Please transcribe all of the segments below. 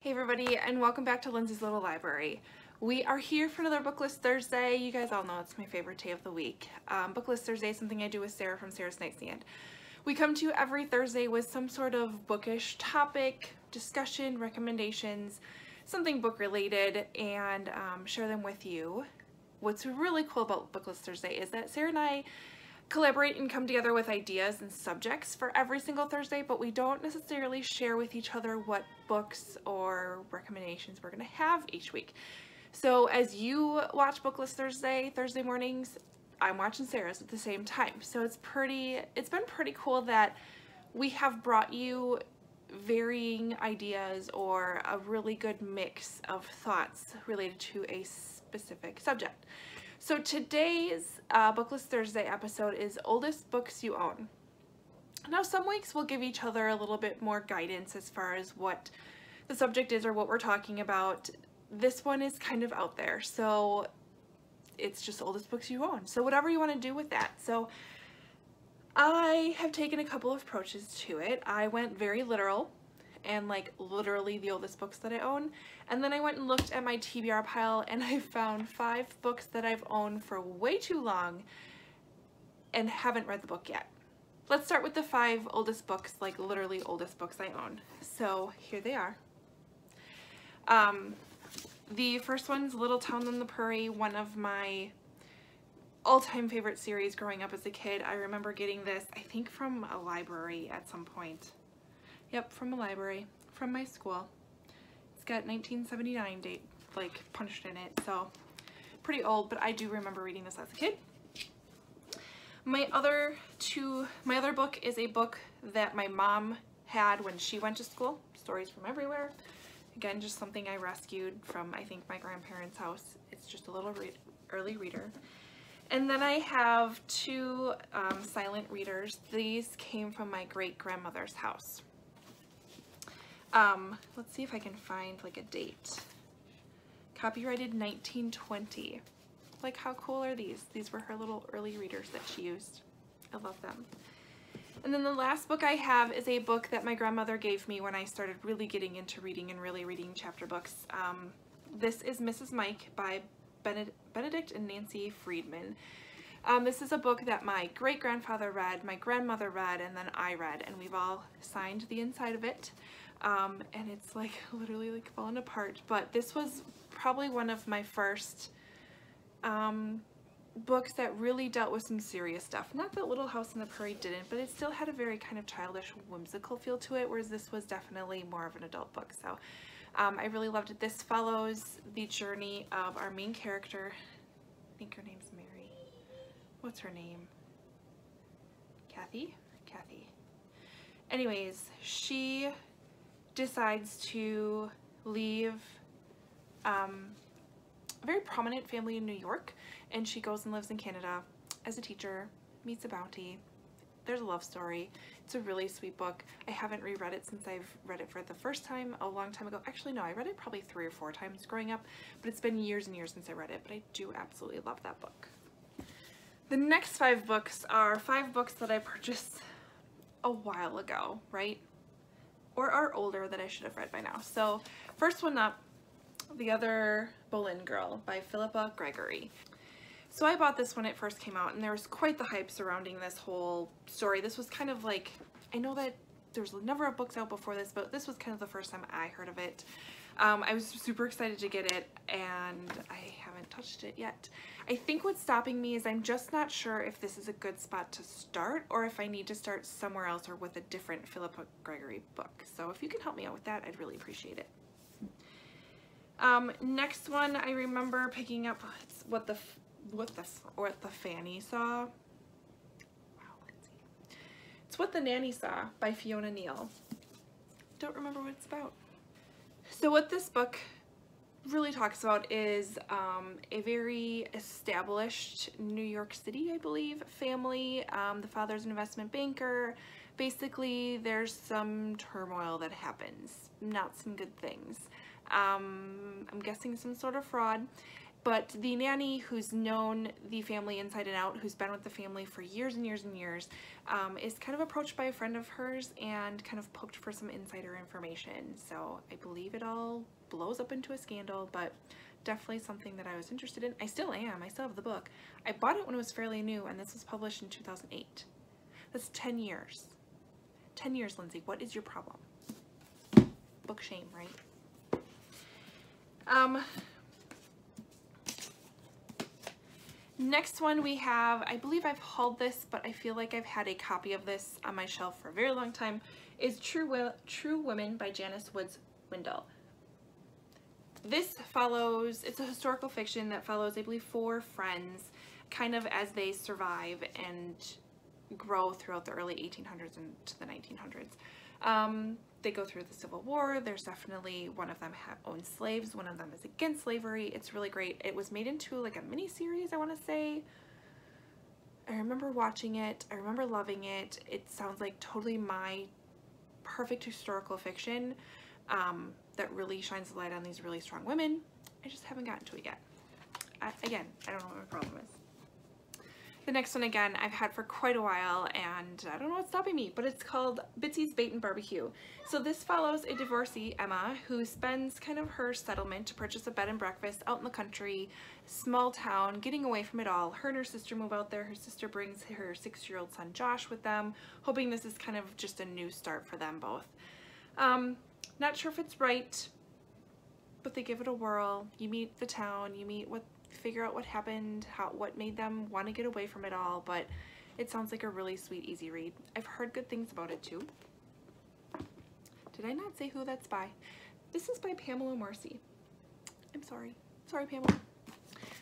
Hey everybody, and welcome back to Lindsay's Little Library. We are here for another Book List Thursday. You guys all know it's my favorite day of the week. Book List Thursday is something I do with Sarah from Sarah's Nightstand. We come to you every Thursday with some sort of bookish topic, discussion, recommendations, something book related, and share them with you. What's really cool about Book List Thursday is that Sarah and I collaborate and come together with ideas and subjects for every single Thursday, but we don't necessarily share with each other what books or recommendations we're going to have each week. So as you watch Book List Thursday mornings, I'm watching Sarah's at the same time. So it's been pretty cool that we have brought you varying ideas or a really good mix of thoughts related to a specific subject. So today's Book List Thursday episode is Oldest Books You Own. Now some weeks we'll give each other a little bit more guidance as far as what the subject is or what we're talking about. This one is kind of out there, so it's just Oldest Books You Own. So whatever you want to do with that. So I have taken a couple of approaches to it. I went very literal and like literally the oldest books that I own. And then I went and looked at my TBR pile and I found 5 books that I've owned for way too long and haven't read the book yet. Let's start with the 5 oldest books, like literally oldest books I own. So here they are. The first one's Little Town on the Prairie, one of my all-time favorite series growing up as a kid. I remember getting this, I think from a library at some point. Yep, from a library, from my school. It's got 1979 date, like, punched in it, so pretty old, but I do remember reading this as a kid. My other book is a book that my mom had when she went to school, Stories from Everywhere. Again, just something I rescued from, I think, my grandparents' house. It's just a little early reader. And then I have 2 silent readers. These came from my great-grandmother's house. Let's see if I can find like a date. Copyrighted 1920. Like, how cool are these? These were her little early readers that she used. I love them. And then the last book I have is a book that my grandmother gave me when I started really getting into reading and really reading chapter books. This is Mrs. Mike by Benedict and Nancy Friedman. This is a book that my great-grandfather read, my grandmother read, and then I read, and we've all signed the inside of it. And it's like literally like falling apart, but this was probably one of my first books that really dealt with some serious stuff. Not that Little House on the Prairie didn't, but it still had a very kind of childish, whimsical feel to it, whereas this was definitely more of an adult book. So I really loved it. This follows the journey of our main character. I think her name's Mary. What's her name? Kathy? Kathy. Anyways, she decides to leave a very prominent family in New York, and she goes and lives in Canada as a teacher, meets a bounty. There's a love story. It's a really sweet book. I haven't reread it since I've read it for the first time a long time ago. Actually, no, I read it probably 3 or 4 times growing up, but it's been years and years since I read it, but I do absolutely love that book. The next 5 books are 5 books that I purchased a while ago, right? Or are older that I should have read by now. So first one up, The Other Boleyn Girl by Philippa Gregory. So I bought this when it first came out, and there was quite the hype surrounding this whole story. This was kind of like, I know that there's a number of books out before this, but this was kind of the first time I heard of it. I was super excited to get it, and I haven't touched it yet. I think what's stopping me is I'm just not sure if this is a good spot to start, or if I need to start somewhere else or with a different Philippa Gregory book. So if you can help me out with that, I'd really appreciate it. Next one I remember picking up, it's What the Fanny Saw. Wow, Lindsay. It's What the Nanny Saw by Fiona Neal. Don't remember what it's about. So what this book really talks about is a very established New York City, I believe, family. The father's an investment banker. Basically, there's some turmoil that happens, not some good things. I'm guessing some sort of fraud. But the nanny who's known the family inside and out, who's been with the family for years and years and years, is kind of approached by a friend of hers and kind of poked for some insider information. So I believe it all blows up into a scandal, but definitely something that I was interested in. I still am. I still have the book. I bought it when it was fairly new, and this was published in 2008. That's 10 years. 10 years, Lindsay. What is your problem? Book shame, right? Next one we have, I believe I've hauled this, but I feel like I've had a copy of this on my shelf for a very long time, is True Women by Janice Woods Wendell. This follows, it's a historical fiction that follows, I believe, 4 friends kind of as they survive and grow throughout the early 1800s into the 1900s. They go through the Civil War. There's definitely, one of them owns slaves, one of them is against slavery. It's really great. It was made into like a mini series, I want to say. I remember watching it. I remember loving it. It sounds like totally my perfect historical fiction that really shines the light on these really strong women. I just haven't gotten to it yet. Again, I don't know what my problem is. The next one, again, I've had for quite a while, and I don't know what's stopping me, but it's called Bitsy's Bait and Barbecue. So this follows a divorcee, Emma, who spends kind of her settlement to purchase a bed and breakfast out in the country, small town, getting away from it all. Her and her sister move out there. Her sister brings her 6-year-old son, Josh, with them, hoping this is kind of just a new start for them both. Not sure if it's right, but they give it a whirl. You meet the town, figure out what happened, what made them want to get away from it all, but it sounds like a really sweet, easy read. I've heard good things about it too. Did I not say who that's by? This is by Pamela Marcy. I'm sorry. Sorry, Pamela.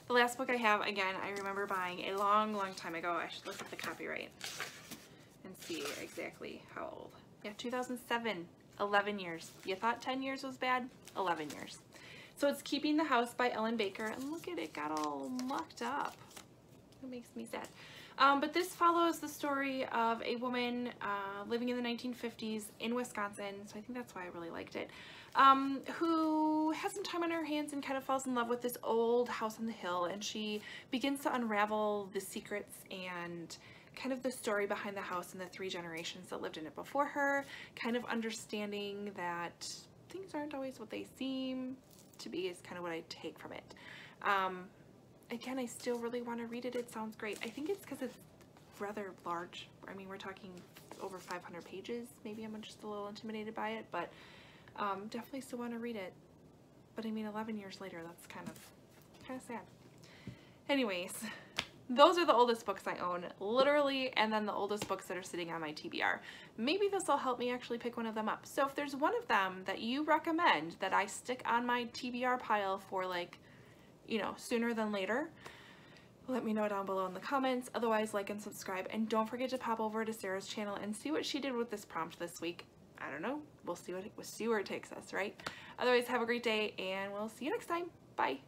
The last book I have, again, I remember buying a long, long time ago. I should look at the copyright and see exactly how old. Yeah, 2007. 11 years. You thought 10 years was bad? 11 years. So it's Keeping the House by Ellen Baker, and look at it, got all mucked up. It makes me sad. But this follows the story of a woman living in the 1950s in Wisconsin, so I think that's why I really liked it, who has some time on her hands and kind of falls in love with this old house on the hill, and she begins to unravel the secrets and kind of the story behind the house and the 3 generations that lived in it before her, kind of understanding that things aren't always what they seem to be is kind of what I take from it. Again, I still really want to read it. It sounds great. I think it's because it's rather large. I mean, we're talking over 500 pages. Maybe I'm just a little intimidated by it, but definitely still want to read it. But I mean, 11 years later, that's kind of sad. Anyways, those are the oldest books I own, literally, and then the oldest books that are sitting on my TBR. Maybe this will help me actually pick one of them up. So if there's one of them that you recommend that I stick on my TBR pile for, like, you know, sooner than later, let me know down below in the comments. Otherwise, like and subscribe, and don't forget to pop over to Sarah's channel and see what she did with this prompt this week. I don't know. We'll see where it takes us, right? Otherwise, have a great day, and we'll see you next time. Bye.